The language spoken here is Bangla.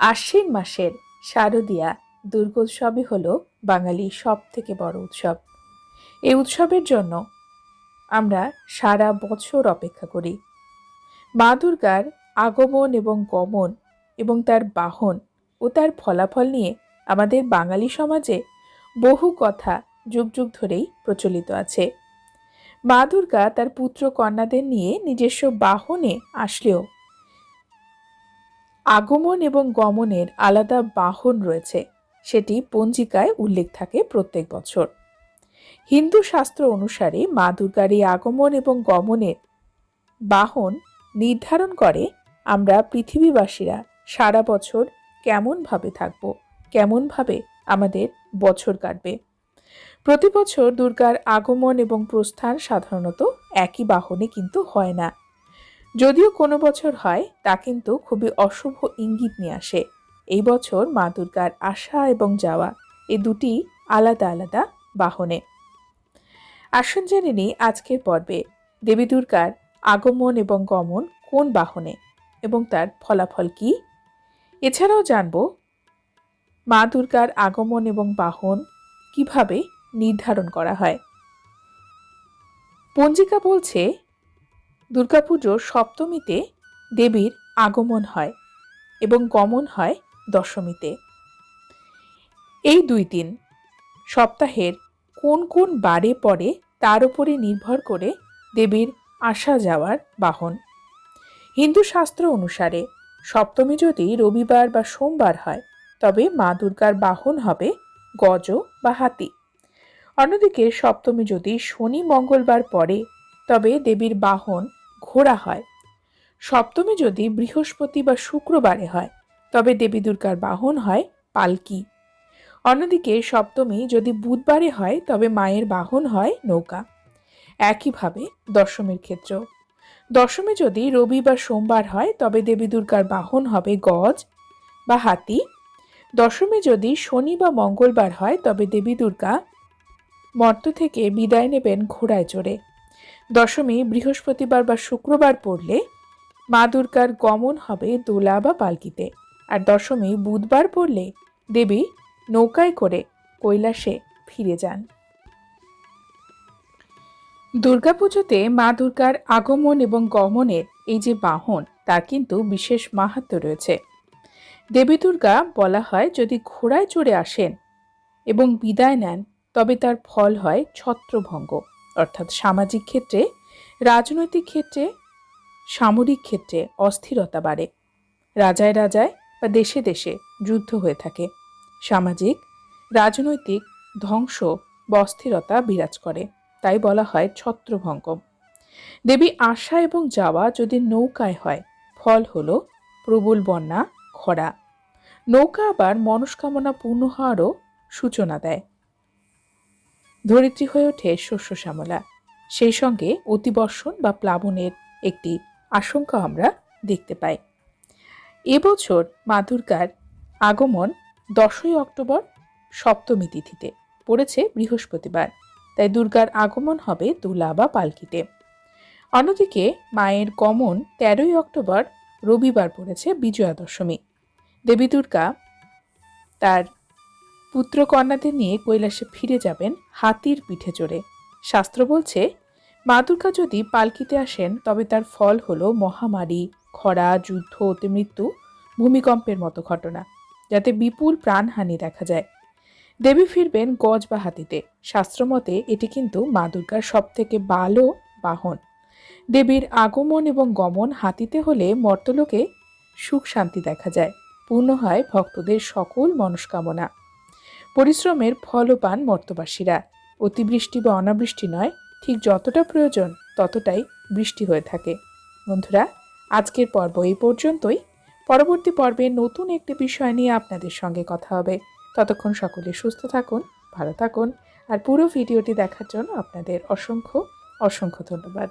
আশ্বিন মাসের শারদীয়া দুর্গোৎসবই হলো বাঙালির সব থেকে বড় উৎসব। এই উৎসবের জন্য আমরা সারা বছর অপেক্ষা করি। মা দুর্গার আগমন এবং গমন এবং তার বাহন ও তার ফলাফল নিয়ে আমাদের বাঙালি সমাজে বহু কথা যুগ যুগ ধরেই প্রচলিত আছে। মা দুর্গা তার পুত্র কন্যাদের নিয়ে নিজস্ব বাহনে আসলেও আগমন এবং গমনের আলাদা বাহন রয়েছে, সেটি পঞ্জিকায় উল্লেখ থাকে প্রত্যেক বছর। হিন্দু শাস্ত্র অনুসারে মা দুর্গার এই আগমন এবং গমনের বাহন নির্ধারণ করে আমরা পৃথিবীবাসীরা সারা বছর কেমনভাবে থাকব, কেমনভাবে আমাদের বছর কাটবে। প্রতি বছর দুর্গার আগমন এবং প্রস্থান সাধারণত একই বাহনে কিন্তু হয় না। যদিও কোনো বছর হয়, তা কিন্তু খুবই অশুভ ইঙ্গিত নিয়ে আসে। এই বছর মা দুর্গার আসা এবং যাওয়া এই দুটি আলাদা আলাদা বাহনে। আসুন জেনে নিই আজকের পর্বে দেবী দুর্গার আগমন এবং গমন কোন বাহনে এবং তার ফলাফল কি। এছাড়াও জানব মা দুর্গার আগমন এবং বাহন কিভাবে নির্ধারণ করা হয়। পঞ্জিকা বলছে দুর্গাপুজোর সপ্তমীতে দেবীর আগমন হয় এবং গমন হয় দশমীতে। এই দুই দিন সপ্তাহের কোন কোন বারে পড়ে তার উপরে নির্ভর করে দেবীর আসা যাওয়ার বাহন। হিন্দু শাস্ত্র অনুসারে সপ্তমী যদি রবিবার বা সোমবার হয়, তবে মা দুর্গার বাহন হবে গজ বা হাতি। অন্যদিকে সপ্তমী যদি শনি মঙ্গলবার পড়ে, তবে দেবীর বাহন ঘোড়া হয়। সপ্তমী যদি বৃহস্পতি বা শুক্রবারে হয়, তবে দেবী দুর্গার বাহন হয় পালকি। অন্যদিকে সপ্তমী যদি বুধবারে হয়, তবে মায়ের বাহন হয় নৌকা। একইভাবে দশমীর ক্ষেত্রেও দশমী যদি রবি বা সোমবার হয়, তবে দেবী দুর্গার বাহন হবে গজ বা হাতি। দশমী যদি শনি বা মঙ্গলবার হয়, তবে দেবী দুর্গা মর্ত থেকে বিদায় নেবেন ঘোড়ায় চড়ে। দশমী বৃহস্পতিবার বা শুক্রবার পড়লে মা দুর্গার গমন হবে দোলা বা পালকিতে। আর দশমী বুধবার পড়লে দেবী নৌকায় করে কৈলাসে ফিরে যান। দুর্গাপুজোতে মা দুর্গার আগমন এবং গমনের এই যে বাহন, তার কিন্তু বিশেষ মাহাত্ম্য রয়েছে। দেবী দুর্গা বলা হয় যদি ঘোড়ায় চড়ে আসেন এবং বিদায় নেন, তবে তার ফল হয় ছত্রভঙ্গ, অর্থাৎ সামাজিক ক্ষেত্রে, রাজনৈতিক ক্ষেত্রে, সামরিক ক্ষেত্রে অস্থিরতা বাড়ে। রাজায় রাজায় বা দেশে দেশে যুদ্ধ হয়ে থাকে। সামাজিক রাজনৈতিক ধ্বংস বা অস্থিরতা বিরাজ করে, তাই বলা হয় ছত্রভঙ্গ। দেবী আসা এবং যাওয়া যদি নৌকায় হয়, ফল হলো প্রবল বন্যা, খরা। নৌকা আবার মনস্কামনা পূর্ণ হওয়ারও সূচনা দেয়। ধরিত্রী হয়ে ওঠে শস্য শ্যামলা। সেই সঙ্গে অতিবর্ষণ বা প্লাবনের একটি আশঙ্কা আমরা দেখতে পাই। এবছর মা দুর্গার আগমন 10ই অক্টোবর সপ্তমী তিথিতে পড়েছে বৃহস্পতিবার, তাই দুর্গার আগমন হবে তুলা বা পালকিতে। অন্যদিকে মায়ের গমন 13ই অক্টোবর রবিবার পড়েছে বিজয়া দশমী। দেবী দুর্গা তার পুত্র কন্যাদের নিয়ে কৈলাসে ফিরে যাবেন হাতির পিঠে চড়ে। শাস্ত্র বলছে মা দুর্গা যদি পালকিতে আসেন, তবে তার ফল হলো মহামারী, খরা, যুদ্ধ, অতিমৃত্যু, ভূমিকম্পের মতো ঘটনা, যাতে বিপুল প্রাণহানি দেখা যায়। দেবী ফিরবেন গজ বা হাতিতে। শাস্ত্রমতে এটি কিন্তু মা দুর্গার সব থেকে ভালো বাহন। দেবীর আগমন এবং গমন হাতিতে হলে মর্তলোকে সুখ শান্তি দেখা যায়, পূর্ণ হয় ভক্তদের সকল মনস্কামনা। পরিশ্রমের ফলও পান মর্তবাসীরা। অতিবৃষ্টি বা অনাবৃষ্টি নয়, ঠিক যতটা প্রয়োজন ততটাই বৃষ্টি হয়ে থাকে। বন্ধুরা, আজকের পর্ব এই পর্যন্তই। পরবর্তী পর্বে নতুন একটি বিষয় নিয়ে আপনাদের সঙ্গে কথা হবে। ততক্ষণ সকলে সুস্থ থাকুন, ভালো থাকুন, আর পুরো ভিডিওটি দেখার জন্য আপনাদের অসংখ্য অসংখ্য ধন্যবাদ।